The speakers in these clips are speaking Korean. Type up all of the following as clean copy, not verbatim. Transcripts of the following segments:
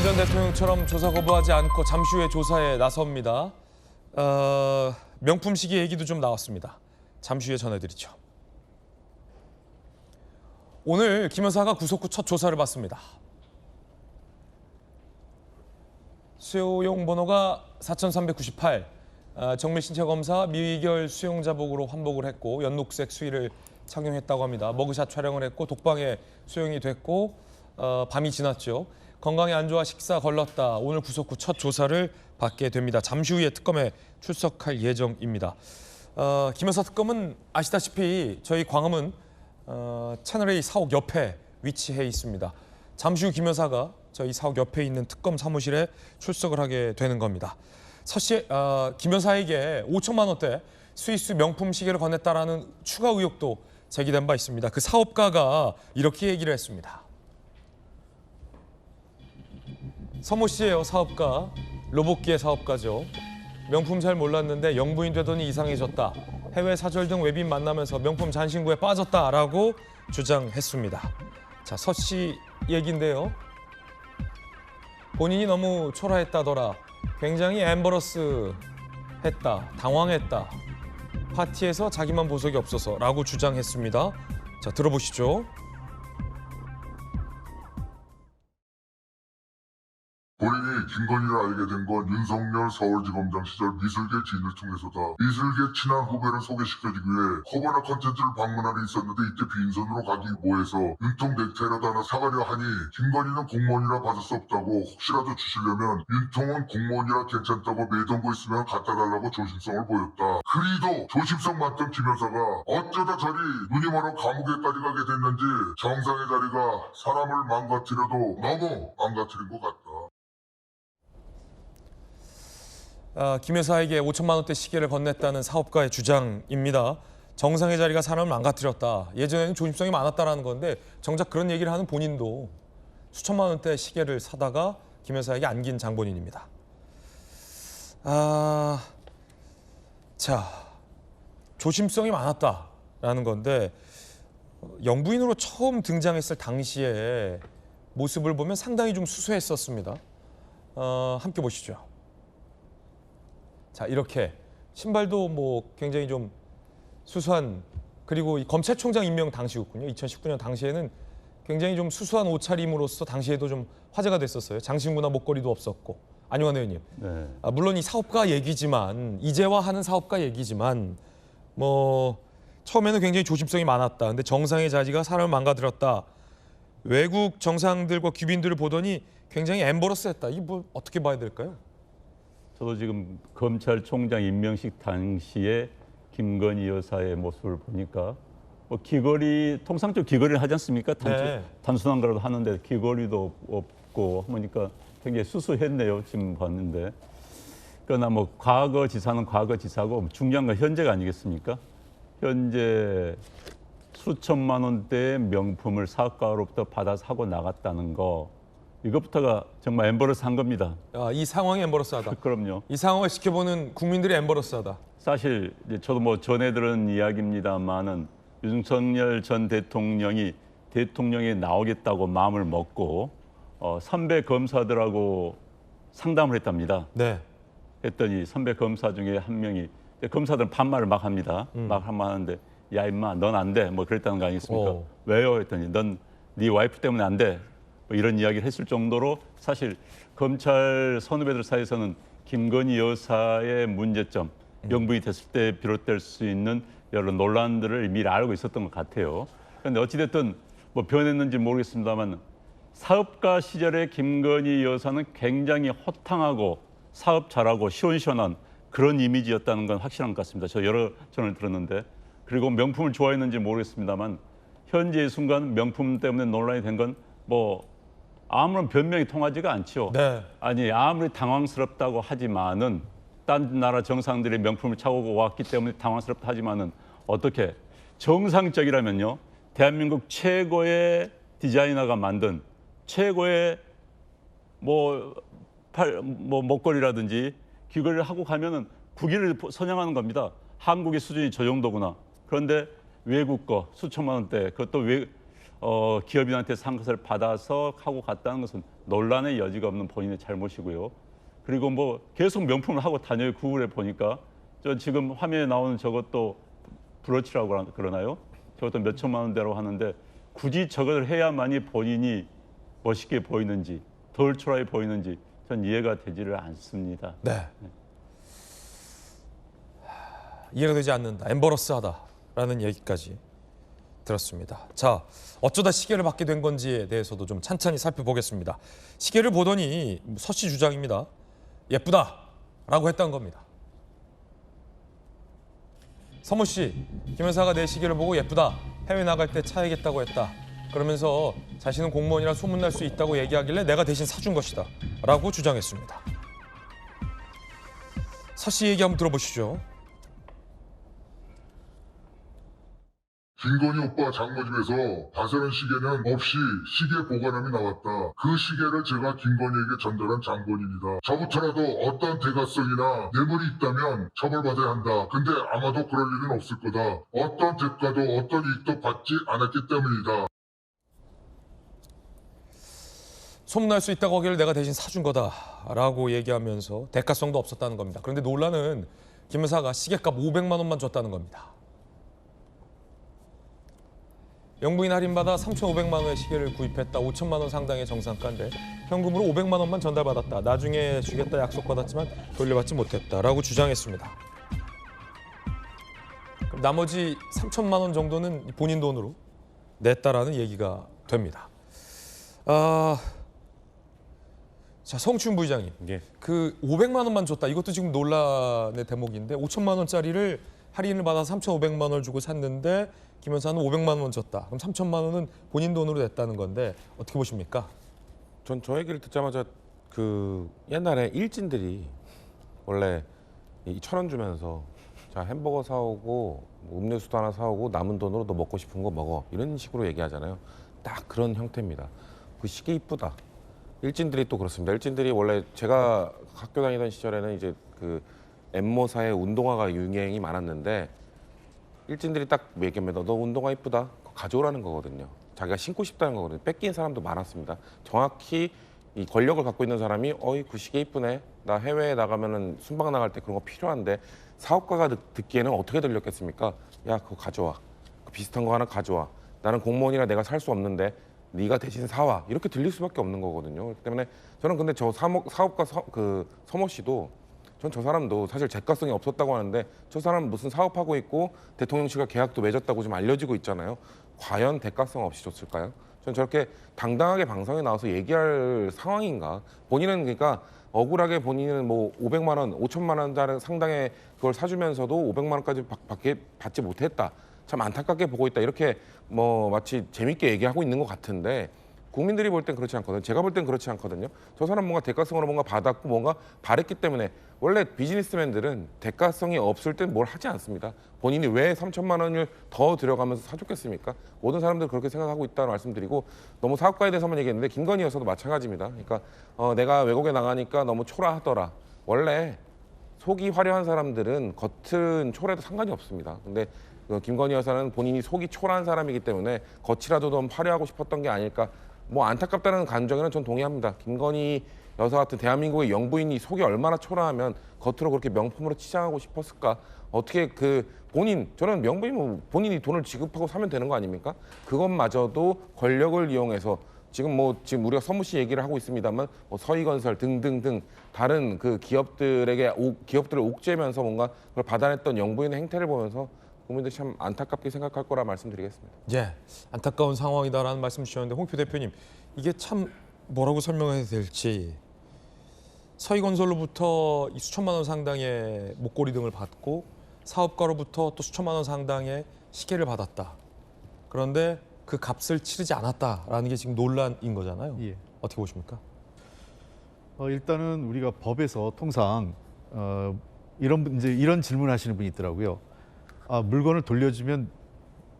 전 대통령처럼 조사 거부하지 않고 잠시 후에 조사에 나섭니다. 명품 시계 얘기도 좀 나왔습니다. 잠시 후에 전해드리죠. 오늘 김 여사가 구속 후 첫 조사를 받습니다. 수용 번호가 4398. 정밀 신체 검사 미의결 수용자복으로 환복을 했고 연녹색 수의를 착용했다고 합니다. 머그샷 촬영을 했고 독방에 수용이 됐고 밤이 지났죠. 건강에 안 좋아 식사 걸렀다. 오늘 구속 후 첫 조사를 받게 됩니다. 잠시 후에 특검에 출석할 예정입니다. 김 여사 특검은 아시다시피 저희 광화문 채널A 사옥 옆에 위치해 있습니다. 잠시 후 김 여사가 저희 사옥 옆에 있는 특검 사무실에 출석을 하게 되는 겁니다. 김 여사에게 5천만 원대 스위스 명품 시계를 건넸다라는 추가 의혹도 제기된 바 있습니다. 그 사업가가 이렇게 얘기를 했습니다. 서모 씨예요, 사업가. 로봇기의 사업가죠. 명품 잘 몰랐는데 영부인 되더니 이상해졌다. 해외 사절 등 외빈 만나면서 명품 잔신구에 빠졌다라고 주장했습니다. 자, 서 씨 얘기인데요. 본인이 너무 초라했다더라. 굉장히 엠버러스 했다. 당황했다. 파티에서 자기만 보석이 없어서라고 주장했습니다. 자, 들어보시죠. 본인이 김건희를 알게 된 건 윤석열 서울지검장 시절 미술계 지인을 통해서다. 미술계 친한 후배를 소개시켜주기 위해 허버나 컨텐츠를 방문하러 있었는데 이때 빈손으로 가기 뭐해서 윤통 넥타이라도 하나 사가려 하니 김건희는 공무원이라 받을 수 없다고 혹시라도 주시려면 윤통은 공무원이라 괜찮다고 매동고 있으면 갖다 달라고 조심성을 보였다. 그리도 조심성 많던 김 여사가 어쩌다 저리 눈이 멀어 감옥에까지 가게 됐는지 정상의 자리가 사람을 망가뜨려도 너무 망가뜨린 것 같다. 김 여사에게 5천만 원대 시계를 건넸다는 사업가의 주장입니다. 정상의 자리가 사람을 망가뜨렸다. 예전에는 조심성이 많았다라는 건데 정작 그런 얘기를 하는 본인도 수천만 원대 시계를 사다가 김 여사에게 안긴 장본인입니다. 자, 조심성이 많았다라는 건데 영부인으로 처음 등장했을 당시에 모습을 보면 상당히 좀 수수했었습니다. 함께 보시죠. 자, 이렇게 신발도 뭐 굉장히 좀 수수한, 그리고 이 검찰총장 임명 당시였군요. 2019년 당시에는 굉장히 좀 수수한 옷차림으로서 당시에도 좀 화제가 됐었어요. 장신구나 목걸이도 없었고. 안용환 의원님. 네. 물론 이 사업가 얘기지만, 이제화하는 사업가 얘기지만 뭐 처음에는 굉장히 조심성이 많았다. 근데 정상의 자리가 사람을 망가뜨렸다. 외국 정상들과 귀빈들을 보더니 굉장히 엠버러스했다. 이게 뭐 어떻게 봐야 될까요? 저도 지금 검찰총장 임명식 당시에 김건희 여사의 모습을 보니까 뭐 귀걸이, 통상적으로 귀걸이를 하지 않습니까? 단순한 거라도 하는데 귀걸이도 없고 하니까 굉장히 수수했네요. 지금 봤는데. 그러나 뭐 과거 지사는 과거 지사고 중요한 건 현재가 아니겠습니까? 현재 수천만 원대의 명품을 사업가로부터 받아 사고 나갔다는 거, 이것부터가 정말 엠버러스한 겁니다. 이 상황이 엠버러스하다. 그럼요. 이 상황을 지켜보는 국민들이 엠버러스하다. 사실 저도 뭐 전해 들은 이야기입니다만은 윤석열 전 대통령이 대통령에 나오겠다고 마음을 먹고 선배 검사들하고 상담을 했답니다. 네. 했더니 선배 검사 중에 한 명이, 검사들은 반말을 막 합니다. 막 한번 하는데 야 임마 넌 안 돼. 뭐 그랬다는 거 아니겠습니까? 왜요? 했더니 넌 네 와이프 때문에 안 돼. 뭐 이런 이야기를 했을 정도로 사실 검찰 선후배들 사이에서는 김건희 여사의 문제점, 영부인이 됐을 때 비롯될 수 있는 여러 논란들을 미리 알고 있었던 것 같아요. 그런데 어찌됐든 뭐 변했는지 모르겠습니다만 사업가 시절에 김건희 여사는 굉장히 호탕하고 사업 잘하고 시원시원한 그런 이미지였다는 건 확실한 것 같습니다. 저 여러 전을 들었는데, 그리고 명품을 좋아했는지 모르겠습니다만 현재의 순간 명품 때문에 논란이 된 건 뭐 아무런 변명이 통하지가 않죠. 네. 아니 아무리 당황스럽다고 하지만은 딴 나라 정상들이 명품을 차고 왔기 때문에 당황스럽다 하지만은 어떻게 정상적이라면요, 대한민국 최고의 디자이너가 만든 최고의 목걸이라든지 귀걸이를 하고 가면은 국위를 선양하는 겁니다. 한국의 수준이 저 정도구나. 그런데 외국 거 수천만 원대, 그것도 기업인한테 산 것을 받아서 하고 갔다는 것은 논란의 여지가 없는 본인의 잘못이고요. 그리고 뭐 계속 명품을 하고 다녀요. 구글에 보니까 저 지금 화면에 나오는 저것도 브로치라고 그러나요? 저것도 몇 천만 원대로 하는데 굳이 저걸 해야만이 본인이 멋있게 보이는지 덜 초라해 보이는지 전 이해가 되지를 않습니다. 네. 이해가 되지 않는다. 엠버러스하다라는 얘기까지 들었습니다. 자, 어쩌다 시계를 받게 된 건지에 대해서도 좀 찬찬히 살펴보겠습니다. 시계를 보더니 서 씨 주장입니다. 예쁘다라고 했던 겁니다. 서모 씨, 김 여사가 내 시계를 보고 예쁘다. 해외 나갈 때 차야겠다고 했다. 그러면서 자신은 공무원이라 소문날 수 있다고 얘기하길래 내가 대신 사준 것이다. 라고 주장했습니다. 서 씨 얘기 한번 들어보시죠. 김건희 오빠 장모집에서 바세런 시계는 없이 시계 보관함이 나왔다. 그 시계를 제가 김건희에게 전달한 장본인이다. 저부터라도 어떤 대가성이나 뇌물이 있다면 처벌받아야 한다. 근데 아마도 그럴 일은 없을 거다. 어떤 대가도 어떤 이익도 받지 않았기 때문이다. 소문날 수 있다고 하기를 내가 대신 사준 거다라고 얘기하면서 대가성도 없었다는 겁니다. 그런데 논란은 김 여사가 시계값 500만 원만 줬다는 겁니다. 영부인 할인받아 3,500만 원의 시계를 구입했다. 5천만 원 상당의 정상가인데 현금으로 500만 원만 전달받았다. 나중에 주겠다 약속받았지만 돌려받지 못했다라고 주장했습니다. 그럼 나머지 3천만 원 정도는 본인 돈으로 냈다라는 얘기가 됩니다. 자, 성춘 부의장님, 예. 그 500만 원만 줬다. 이것도 지금 논란의 대목인데 5천만 원짜리를 할인을 받아서 3,500만 원을 주고 샀는데 김 여사는 500만 원 줬다. 그럼 3천만 원은 본인 돈으로 냈다는 건데 어떻게 보십니까? 전 저 얘기를 듣자마자 그 옛날에 일진들이 원래 1,000원 주면서 자 햄버거 사오고 뭐 음료수도 하나 사오고 남은 돈으로 너 먹고 싶은 거 먹어 이런 식으로 얘기하잖아요. 딱 그런 형태입니다. 그 시계 이쁘다. 일진들이 또 그렇습니다. 일진들이 원래 제가 학교 다니던 시절에는 이제 그 엠모사의 운동화가 유행이 많았는데 일진들이 딱 얘기합니다. 너 운동화 이쁘다. 그거 가져오라는 거거든요. 자기가 신고 싶다는 거거든요. 뺏긴 사람도 많았습니다. 정확히 이 권력을 갖고 있는 사람이 어이 그 시계 이쁘네. 나 해외에 나가면은 순방 나갈 때 그런 거 필요한데 사업가가 듣기에는 어떻게 들렸겠습니까? 야 그거 가져와. 그 비슷한 거 하나 가져와. 나는 공무원이라 내가 살 수 없는데 네가 대신 사와. 이렇게 들릴 수밖에 없는 거거든요. 그렇기 때문에 저는 근데 저 사업가 서모 씨도 전 저 사람도 사실 대가성이 없었다고 하는데 저 사람은 무슨 사업하고 있고 대통령실과 계약도 맺었다고 좀 알려지고 있잖아요. 과연 대가성 없이 줬을까요? 전 저렇게 당당하게 방송에 나와서 얘기할 상황인가? 본인은 그러니까 억울하게 본인은 뭐 500만 원, 5천만 원 상당의 그걸 사주면서도 500만 원까지 받지 못했다. 참 안타깝게 보고 있다. 이렇게 뭐 마치 재밌게 얘기하고 있는 것 같은데 국민들이 볼 땐 그렇지 않거든요. 제가 볼 땐 그렇지 않거든요. 저 사람 뭔가 대가성으로 뭔가 받았고 뭔가 바랬기 때문에 원래 비즈니스맨들은 대가성이 없을 땐 뭘 하지 않습니다. 본인이 왜 3천만 원을 더 들여가면서 사줬겠습니까? 모든 사람들 그렇게 생각하고 있다는 말씀드리고 너무 사업가에 대해서만 얘기했는데 김건희 여사도 마찬가지입니다. 그러니까 내가 외국에 나가니까 너무 초라하더라. 원래 속이 화려한 사람들은 겉은 초라해도 상관이 없습니다. 근데 김건희 여사는 본인이 속이 초라한 사람이기 때문에 겉이라도 좀 화려하고 싶었던 게 아닐까. 뭐 안타깝다는 감정에는 전 동의합니다. 김건희 여사 같은 대한민국의 영부인이 속이 얼마나 초라하면 겉으로 그렇게 명품으로 치장하고 싶었을까? 어떻게 그 저는 명부인 뭐 본인이 돈을 지급하고 사면 되는 거 아닙니까? 그것마저도 권력을 이용해서 지금 우리가 서무 씨 얘기를 하고 있습니다만 뭐 서희건설 등등등 다른 그 기업들을 옥죄면서 뭔가 그걸 받아냈던 영부인의 행태를 보면서 국민들이 참 안타깝게 생각할 거라 말씀드리겠습니다. 예, 안타까운 상황이다라는 말씀 주셨는데 홍표 대표님 이게 참 뭐라고 설명해야 될지 서희건설로부터 이 수천만 원 상당의 목걸이 등을 받고 사업가로부터 또 수천만 원 상당의 시계를 받았다. 그런데 그 값을 치르지 않았다라는 게 지금 논란인 거잖아요. 예. 어떻게 보십니까? 일단은 우리가 법에서 통상 이런 질문하시는 분이 있더라고요. 물건을 돌려주면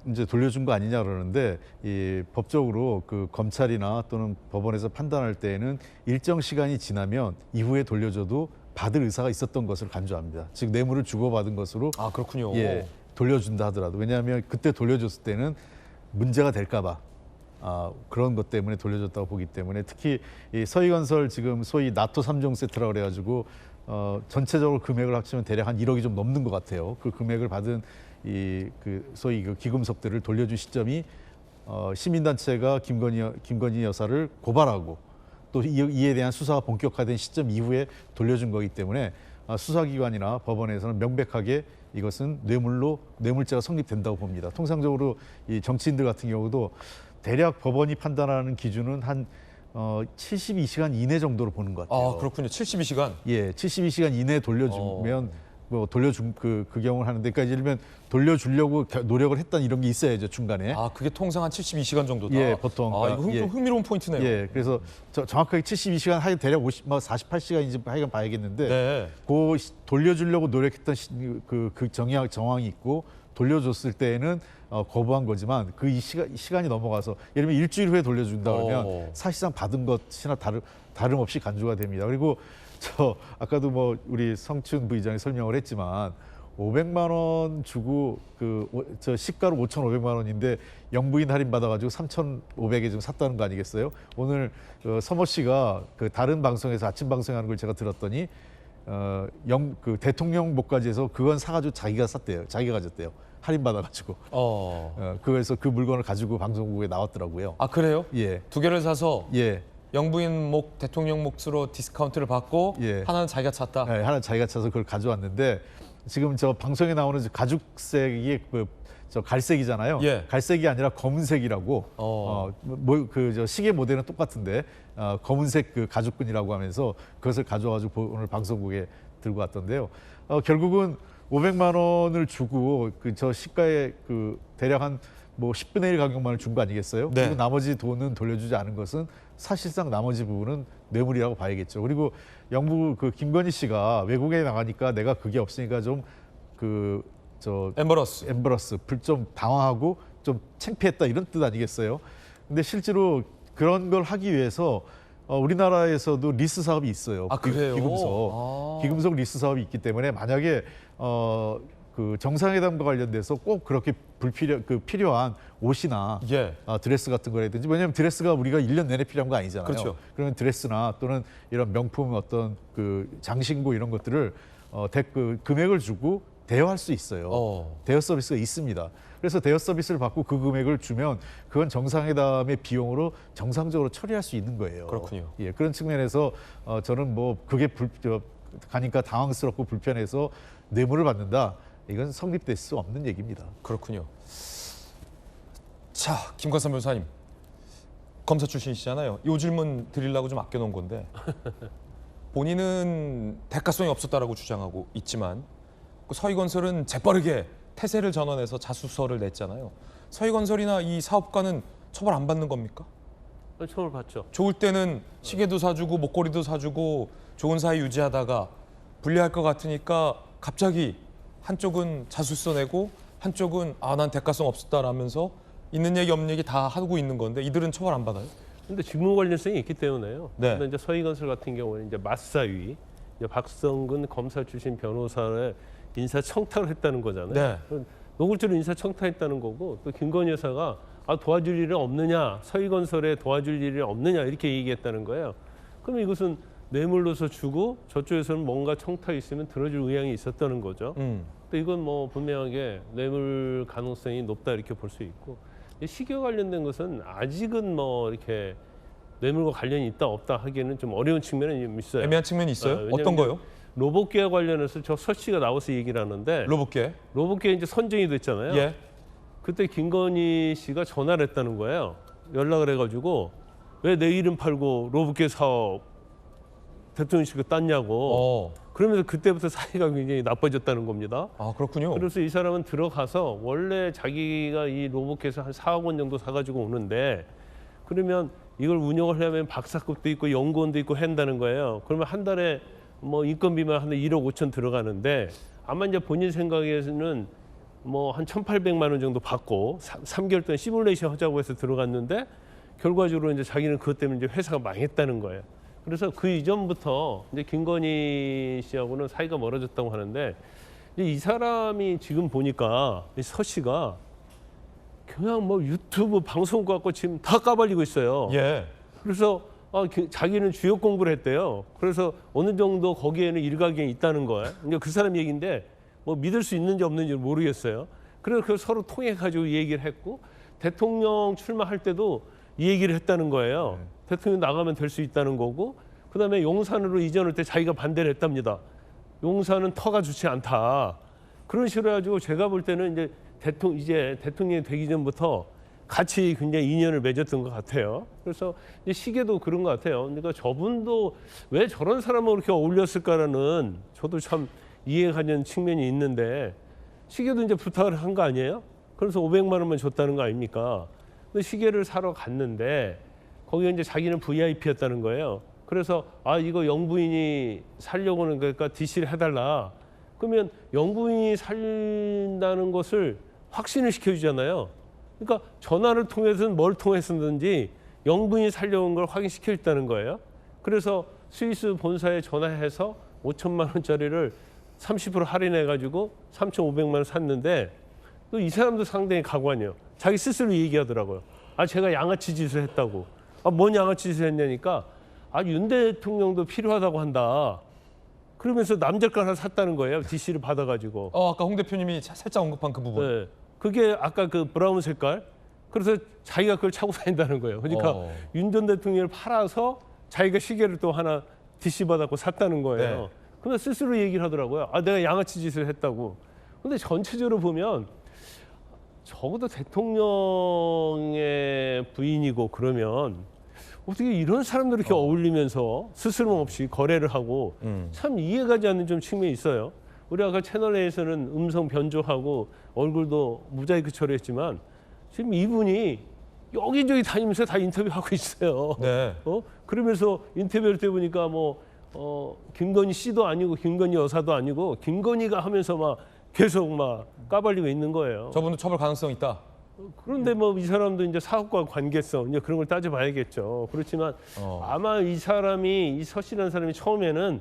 이제 돌려준 거 아니냐 그러는데 이 법적으로 그 검찰이나 또는 법원에서 판단할 때에는 일정 시간이 지나면 이후에 돌려줘도 받을 의사가 있었던 것을 간주합니다. 즉 뇌물을 주고받은 것으로 그렇군요. 돌려준다 하더라도 왜냐하면 그때 돌려줬을 때는 문제가 될까 봐 그런 것 때문에 돌려줬다고 보기 때문에 특히 이 서희건설 지금 소위 나토 3종 세트라고 그래가지고 전체적으로 금액을 합치면 대략 한 1억이 좀 넘는 것 같아요. 그 금액을 받은 그 소위 그 기금속들을 돌려준 시점이 시민단체가 김건희 여사를 고발하고 또 이에 대한 수사가 본격화된 시점 이후에 돌려준 거기 때문에 수사기관이나 법원에서는 명백하게 이것은 뇌물죄가 성립된다고 봅니다. 통상적으로 이 정치인들 같은 경우도 대략 법원이 판단하는 기준은 한 72시간 이내 정도로 보는 것 같아요. 아, 그렇군요. 72시간. 예, 72시간 이내에 돌려주면 뭐 돌려준 그 경우를 하는데, 그러니까 예를 들면 돌려주려고 노력을 했다는 이런 게 있어야죠 중간에. 아, 그게 통상 한 72시간 정도다. 예, 보통. 아, 이거 예. 흥미로운 포인트네요. 예, 그래서 정확하게 72시간 하여 대략 48시간인지 하여간 봐야겠는데, 네. 돌려주려고 노력했던 그 정황이 있고 돌려줬을 때에는 거부한 거지만 그 시간이 넘어가서 예를 들면 일주일 후에 돌려준다 그러면 사실상 받은 것이나 다름없이 간주가 됩니다. 그리고 아까도 뭐 우리 성춘 부의장이 설명을 했지만 500만 원 주고 저 시가로 5,500만 원인데 영부인 할인 받아가지고 3,500에 지금 샀다는 거 아니겠어요? 오늘 서모 씨가 그 다른 방송에서 아침 방송하는 걸 제가 들었더니 대통령 목까지해서 그건 사가지고 자기가 샀대요. 자기가 가졌대요. 할인 받아가지고. 그래서 그 물건을 가지고 방송국에 나왔더라고요. 아, 그래요? 예. 두 개를 사서 예. 영부인 목, 대통령 몫으로 디스카운트를 받고 예. 하나는 자기가 찼다. 네, 하나 자기가 차서 그걸 가져왔는데 지금 저 방송에 나오는 가죽색이 저 갈색이잖아요. 예. 갈색이 아니라 검은색이라고. 저 시계 모델은 똑같은데 검은색 그 가죽끈이라고 하면서 그것을 가져와가지고 오늘 방송국에 들고 왔던데요. 결국은 500만 원을 주고 저 시가에 대략 한 뭐 10분의 1 가격만을 준 거 아니겠어요? 네. 그리고 나머지 돈은 돌려주지 않은 것은 사실상 나머지 부분은 뇌물이라고 봐야겠죠. 그리고 김건희 씨가 외국에 나가니까 내가 그게 없으니까 좀 엠버러스 좀 당황하고 좀 창피했다 이런 뜻 아니겠어요? 근데 실제로 그런 걸 하기 위해서 우리나라에서도 리스 사업이 있어요. 아, 그래요? 기금속 리스 사업이 있기 때문에 만약에 그 정상회담과 관련돼서 꼭 그렇게 필요한 옷이나 예. 드레스 같은 거라든지, 왜냐하면 드레스가 우리가 1년 내내 필요한 거 아니잖아요. 그렇죠. 그러면 드레스나 또는 이런 명품 어떤 장신구 이런 것들을 금액을 주고 대여할 수 있어요. 대여 서비스가 있습니다. 그래서 대여 서비스를 받고 그 금액을 주면 그건 정상회담의 비용으로 정상적으로 처리할 수 있는 거예요. 그렇군요. 예, 그런 측면에서 저는 뭐 그게 가니까 당황스럽고 불편해서 뇌물을 받는다. 이건 성립될 수 없는 얘기입니다. 그렇군요. 자, 김관삼 변호사님, 검사 출신이시잖아요. 이 질문 드리려고 좀 아껴놓은 건데 본인은 대가성이 없었다라고 주장하고 있지만 서희건설은 재빠르게 태세를 전환해서 자수서를 냈잖아요. 서희건설이나 이 사업가는 처벌 안 받는 겁니까? 처벌 받죠. 좋을 때는 시계도 사주고 목걸이도 사주고 좋은 사이 유지하다가 불리할 것 같으니까 갑자기 한쪽은 자수서 내고 한쪽은 난 대가성 없었다라면서 있는 얘기 없는 얘기 다 하고 있는 건데 이들은 처벌 안 받아요? 근데 직무 관련성이 있기 때문에요. 네. 근데 이제 서희건설 같은 경우는 이제 맞사위, 이제 박성근 검사 출신 변호사를 인사 청탁을 했다는 거잖아요. 네. 노골적으로 인사 청탁했다는 거고, 또 김건희 여사가 도와줄 일이 없느냐, 서희건설에 도와줄 일이 없느냐 이렇게 얘기했다는 거예요. 그럼 이것은 뇌물로서 주고 저쪽에서는 뭔가 청탁이 있으면 들어줄 의향이 있었다는 거죠. 또 이건 뭐 분명하게 뇌물 가능성이 높다 이렇게 볼 수 있고, 시기와 관련된 것은 아직은 뭐 이렇게 뇌물과 관련이 있다 없다 하기에는 좀 어려운 측면이 좀 있어요. 애매한 측면이 있어요? 왜냐면 어떤 거요? 로봇계와 관련해서 저 서씨가 나와서 얘기를 하는데 로봇계. 로봇계 이제 선정이 됐잖아요. 예. 그때 김건희 씨가 전화를 했다는 거예요. 연락을 해가지고 왜 내 이름 팔고 로봇계 사업 대통령실에 땄냐고. 그러면서 그때부터 사이가 굉장히 나빠졌다는 겁니다. 아, 그렇군요. 그래서 이 사람은 들어가서 원래 자기가 이 로봇계에서 한 4억 원 정도 사가지고 오는데, 그러면 이걸 운영을 하려면 박사급도 있고 연구원도 있고 한다는 거예요. 그러면 한 달에 뭐 인건비만 한 1억 5천 들어가는데, 아마 이제 본인 생각에는 뭐 한 1,800만 원 정도 받고 3개월 동안 시뮬레이션 하자고 해서 들어갔는데, 결과적으로 이제 자기는 그것 때문에 이제 회사가 망했다는 거예요. 그래서 그 이전부터 이제 김건희 씨하고는 사이가 멀어졌다고 하는데, 이 사람이 지금 보니까 이 서 씨가 그냥 뭐 유튜브 방송 갖고 지금 다 까발리고 있어요. 예. 그래서 자기는 주역 공부를 했대요. 그래서 어느 정도 거기에는 일가견이 있다는 거예요. 그러니까 그 사람 얘기인데 뭐 믿을 수 있는지 없는지 모르겠어요. 그래서 그 서로 통해 가지고 얘기를 했고 대통령 출마할 때도 이 얘기를 했다는 거예요. 대통령 나가면 될 수 있다는 거고 그다음에 용산으로 이전할 때 자기가 반대를 했답니다. 용산은 터가 좋지 않다. 그런 식으로 해가지고 제가 볼 때는 이제 대통령이 되기 전부터 같이 굉장히 인연을 맺었던 것 같아요. 그래서 이제 시계도 그런 것 같아요. 그러니까 저분도 왜 저런 사람을 그렇게 어울렸을까라는 저도 참 이해가 가는 측면이 있는데 시계도 이제 부탁을 한 거 아니에요? 그래서 500만 원만 줬다는 거 아닙니까? 근데 시계를 사러 갔는데 거기에 이제 자기는 VIP였다는 거예요. 그래서 이거 영부인이 살려고 하는 거니까 DC를 해달라. 그러면 영부인이 살린다는 것을 확신을 시켜주잖아요. 그러니까 전화를 통해서든 뭘 통해서든지 영부인이 살려온 걸 확인시켜 줬다는 거예요. 그래서 스위스 본사에 전화해서 5천만 원짜리를 30% 할인해 가지고 3,500만 원 샀는데 또 이 사람도 상당히 가관이에요. 자기 스스로 얘기하더라고요. 제가 양아치 짓을 했다고. 뭔 양아치 짓을 했냐니까 윤 대통령도 필요하다고 한다. 그러면서 남자걸 하나 샀다는 거예요. DC를 받아가지고. 아까 홍 대표님이 살짝 언급한 그 부분. 네. 그게 아까 그 브라운 색깔. 그래서 자기가 그걸 차고 다닌다는 거예요. 그러니까 윤 전 대통령을 팔아서 자기가 시계를 또 하나 DC 받았고 샀다는 거예요. 네. 그러면 스스로 얘기를 하더라고요. 내가 양아치 짓을 했다고. 근데 전체적으로 보면 적어도 대통령의 부인이고 그러면 어떻게 이런 사람들 이렇게 어울리면서 스스럼 없이 거래를 하고 참 이해가지 않는 좀 측면이 있어요. 우리 아까 채널 A에서는 음성 변조하고 얼굴도 모자이크 처리했지만 지금 이분이 여기저기 다니면서 다 인터뷰하고 있어요. 네. 그러면서 인터뷰할 때 보니까 김건희 씨도 아니고 김건희 여사도 아니고 김건희가 하면서 막 계속 막 까발리고 있는 거예요. 저분도 처벌 가능성 있다. 그런데 이 사람도 이제 사업과 관계성 이제 그런 걸 따져봐야겠죠. 그렇지만 아마 이 사람이 이 서씨라는 사람이 처음에는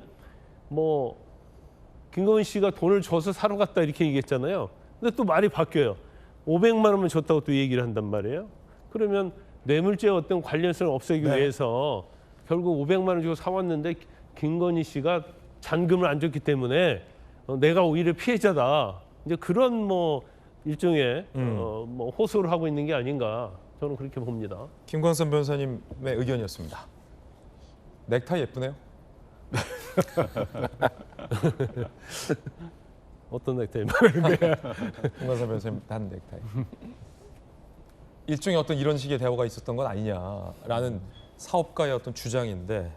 김건희 씨가 돈을 줘서 사러 갔다 이렇게 얘기했잖아요. 근데 또 말이 바뀌어요. 500만 원만 줬다고 또 얘기를 한단 말이에요. 그러면 뇌물죄 어떤 관련성을 없애기 위해서 결국 500만 원 주고 사왔는데 김건희 씨가 잔금을 안 줬기 때문에 내가 오히려 피해자다. 이제 그런 일종의 호소를 하고 있는 게 아닌가 저는 그렇게 봅니다. 김광선 변호사님의 의견이었습니다. 넥타이 예쁘네요. 어떤 넥타이? 김광선 변호사님 단 넥타이. 일종의 어떤 이런 식의 대화가 있었던 건 아니냐라는 사업가의 어떤 주장인데